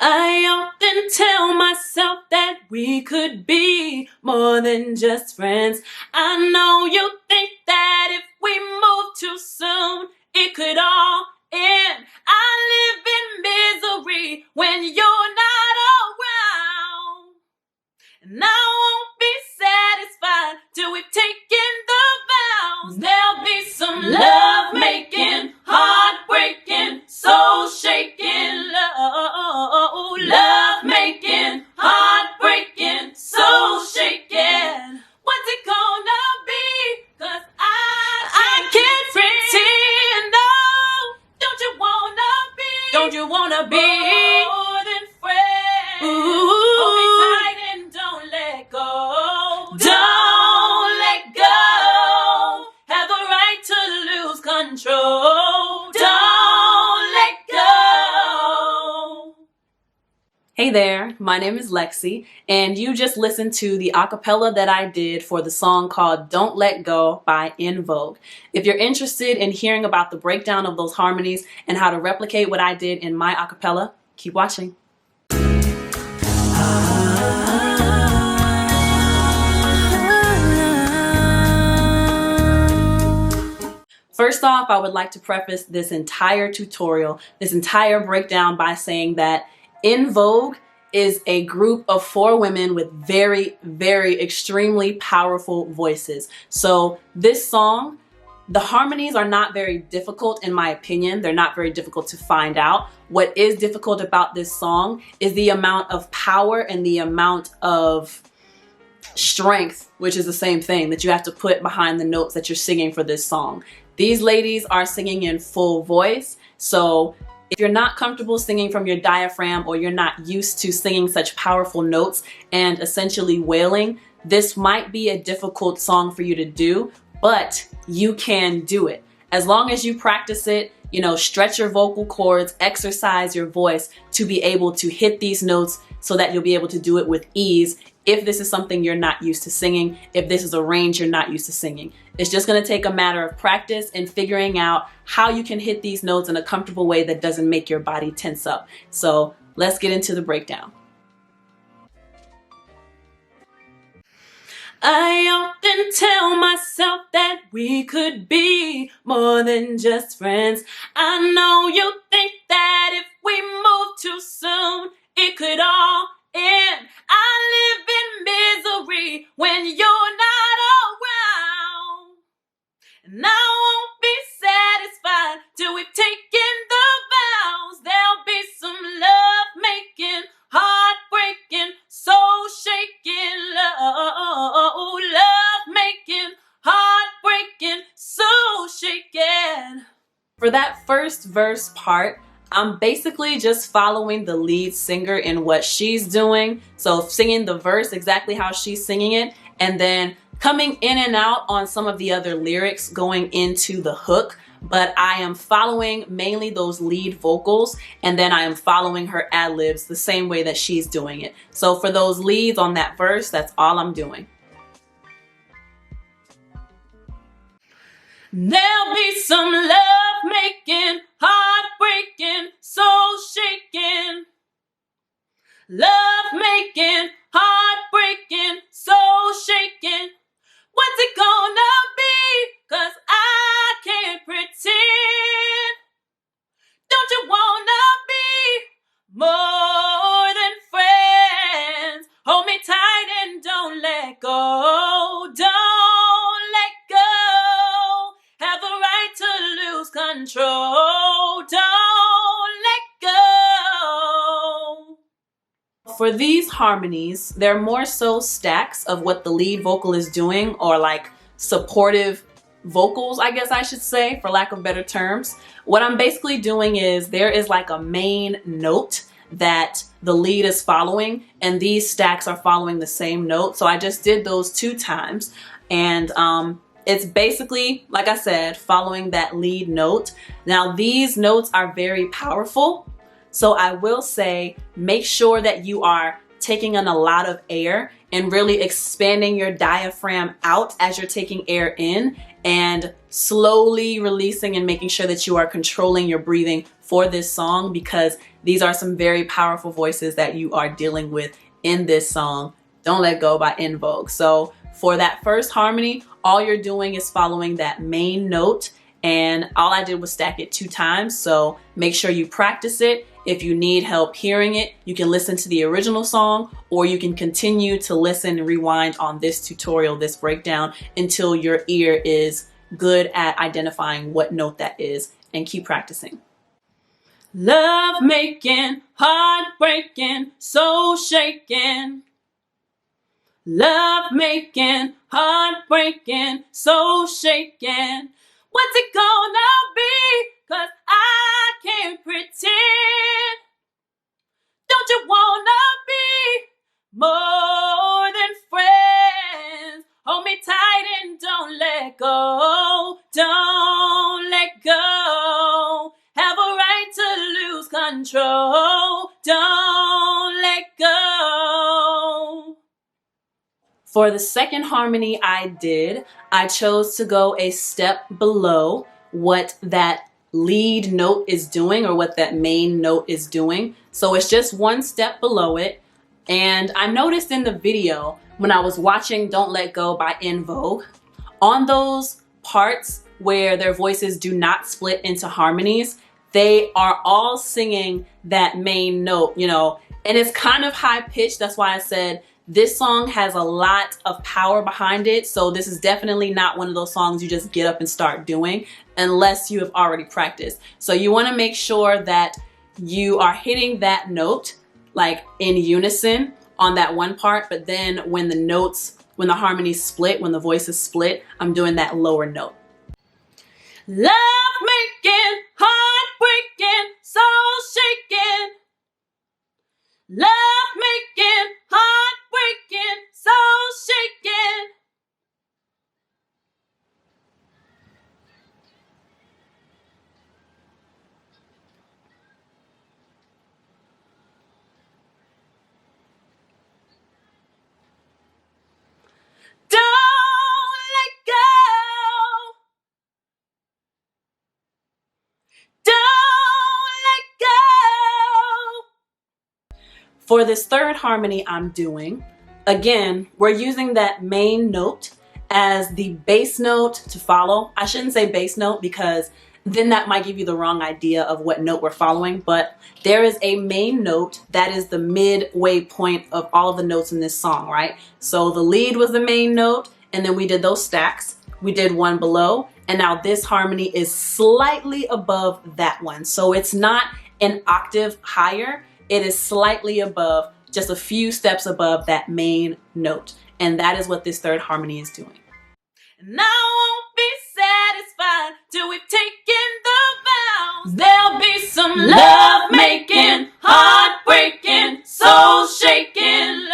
I often tell myself that we could be more than just friends. I know you think that if we move too soon, it could all end. I live in misery when you're not around. And I won't be satisfied till we've taken the vows. There'll be some love making, heartbreaking, soul shaking love making, heartbreaking, soul shaking. What's it gonna be? 'Cause I can't pretend. No, don't you wanna be? Don't you wanna be more than friends? Hold me tight and don't let go. Don't let go. Have the right to lose control. Don't let go. Hey there, my name is LexC, and you just listened to the acapella that I did for the song called Don't Let Go by In Vogue. If you're interested in hearing about the breakdown of those harmonies and how to replicate what I did in my acapella, keep watching. First off, I would like to preface this entire tutorial, this entire breakdown by saying that In Vogue is a group of 4 women with very, very extremely powerful voices. So this song, the harmonies are not very difficult in my opinion. They're not very difficult to find out. What is difficult about this song is the amount of power and the amount of strength, which is the same thing, that you have to put behind the notes that you're singing for this song. These ladies are singing in full voice, so if you're not comfortable singing from your diaphragm or you're not used to singing such powerful notes and essentially wailing, this might be a difficult song for you to do, but you can do it. As long as you practice it, you know, stretch your vocal cords, exercise your voice to be able to hit these notes so that you'll be able to do it with ease if this is something you're not used to singing, if this is a range you're not used to singing. It's just gonna take a matter of practice and figuring out how you can hit these notes in a comfortable way that doesn't make your body tense up. So let's get into the breakdown. I often tell myself that we could be more than just friends. I know you think that if we move too soon, it could all end. I live in misery when you're not around. And I won't be satisfied till we've taken the vows. There'll be some love making, heartbreaking, soul shaking love making, heartbreaking, soul shaking. For that first verse part, I'm basically just following the lead singer in what she's doing. So singing the verse exactly how she's singing it, and then coming in and out on some of the other lyrics going into the hook. But I am following mainly those lead vocals, and then I am following her ad-libs the same way that she's doing it. So for those leads on that verse, that's all I'm doing. There'll be some love making, heartbreaking, soul shaking. Love making, heartbreaking, soul shaking. What's it gonna be? 'Cause I can't pretend. Don't you wanna be more than friends? Hold me tight and don't let go. Don't let go. Have the right to lose control. Don't let go. For these harmonies, they're more so stacks of what the lead vocal is doing, or like supportive vocals, I guess I should say, for lack of better terms. What I'm basically doing is there is like a main note that the lead is following, and these stacks are following the same note. So I just did those 2 times, and it's basically, like I said, following that lead note. Now these notes are very powerful, so I will say make sure that you are taking in a lot of air and really expanding your diaphragm out as you're taking air in, and slowly releasing and making sure that you are controlling your breathing for this song, because these are some very powerful voices that you are dealing with in this song, Don't Let Go by En Vogue. So for that first harmony, all you're doing is following that main note, and all I did was stack it 2 times. So make sure you practice it. If you need help hearing it, you can listen to the original song, or you can continue to listen and rewind on this tutorial, this breakdown, until your ear is good at identifying what note that is, and keep practicing. Love making, heartbreaking, soul shaking. Love making, heartbreaking, soul shaking. What's it gonna be? 'Cause I can't pretend. Don't you wanna be more than friends? Hold me tight and don't let go. Don't let go. Have a right to lose control. Don't let go. For the second harmony I chose to go a step below what that lead note is doing, or what that main note is doing. So it's just 1 step below it. And I noticed in the video when I was watching Don't Let Go by En Vogue, on those parts where their voices do not split into harmonies, they are all singing that main note, you know, and it's kind of high pitched. That's why I said this song has a lot of power behind it. So this is definitely not one of those songs you just get up and start doing unless you have already practiced. So you want to make sure that you are hitting that note like in unison on that one part, but then when the harmonies split, when the voices split, I'm doing that lower note. Love making, heartbreaking, soul shaking. Love making, heartbreaking, soul shaking. Don't let go. Don't let go. For this third harmony I'm doing, again, we're using that main note as the bass note to follow. I shouldn't say bass note because then that might give you the wrong idea of what note we're following, but there is a main note that is the midway point of all the notes in this song, right? So the lead was the main note, and then we did those stacks. We did 1 below, and now this harmony is slightly above that one. So it's not an octave higher, it is slightly above, just a few steps above that main note. And that is what this third harmony is doing. And I won't be satisfied till we've taken the vows. There'll be some love making, heartbreaking, soul shaking.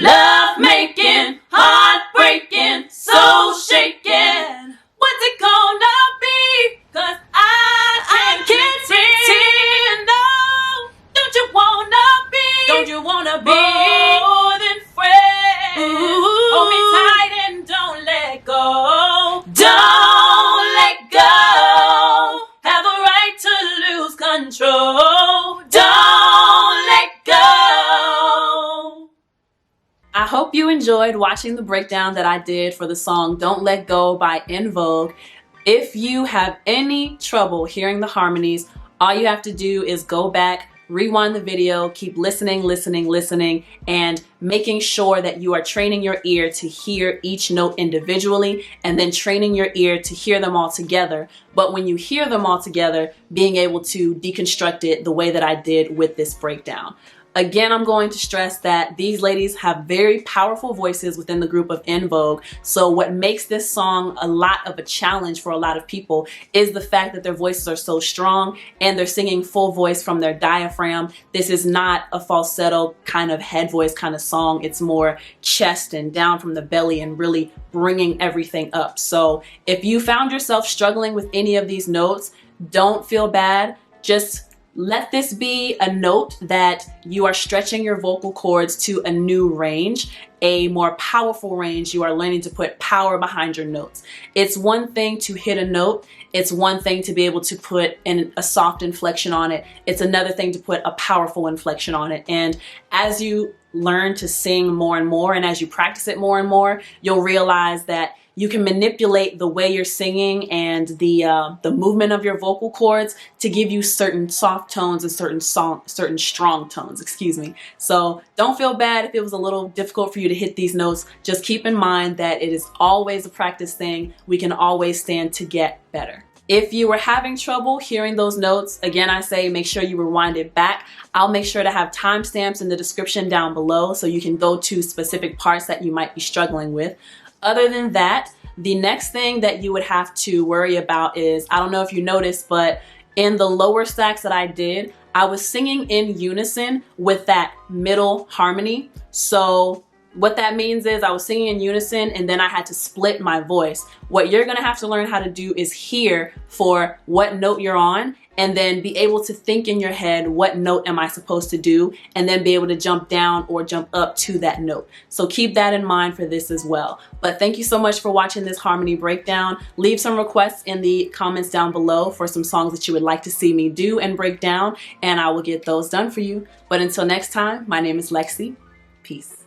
Love making, heartbreaking, soul shaking. What's it gonna be? 'Cause I can't pretend. No, don't you wanna be? Don't you wanna be more than friends? Hold me tight and don't let go. Don't let go. Have a right to lose control. Don't let go. I hope you enjoyed watching the breakdown that I did for the song Don't Let Go by En Vogue. If you have any trouble hearing the harmonies, all you have to do is go back, rewind the video, keep listening, and making sure that you are training your ear to hear each note individually, and then training your ear to hear them all together. But when you hear them all together, being able to deconstruct it the way that I did with this breakdown. Again, I'm going to stress that these ladies have very powerful voices within the group of En Vogue. So what makes this song a lot of a challenge for a lot of people is the fact that their voices are so strong and they're singing full voice from their diaphragm. This is not a falsetto kind of head voice kind of song. It's more chest and down from the belly and really bringing everything up. So if you found yourself struggling with any of these notes, don't feel bad. Just let this be a note that you are stretching your vocal cords to a new range, a more powerful range. You are learning to put power behind your notes. It's one thing to hit a note. It's one thing to be able to put in a soft inflection on it. It's another thing to put a powerful inflection on it. And as you learn to sing more and more, and as you practice it more and more, you'll realize that you can manipulate the way you're singing and the movement of your vocal cords to give you certain soft tones and certain strong tones, excuse me. So don't feel bad if it was a little difficult for you to hit these notes. Just keep in mind that it is always a practice thing. We can always stand to get better. If you were having trouble hearing those notes, again, I say make sure you rewind it back. I'll make sure to have timestamps in the description down below so you can go to specific parts that you might be struggling with. Other than that, the next thing that you would have to worry about is, I don't know if you noticed, but in the lower stacks that I did, I was singing in unison with that middle harmony. So what that means is I was singing in unison and then I had to split my voice. What you're gonna have to learn how to do is hear for what note you're on and then be able to think in your head, what note am I supposed to do? And then be able to jump down or jump up to that note. So keep that in mind for this as well. But thank you so much for watching this harmony breakdown. Leave some requests in the comments down below for some songs that you would like to see me do and break down, and I will get those done for you. But until next time, my name is LexC. Peace.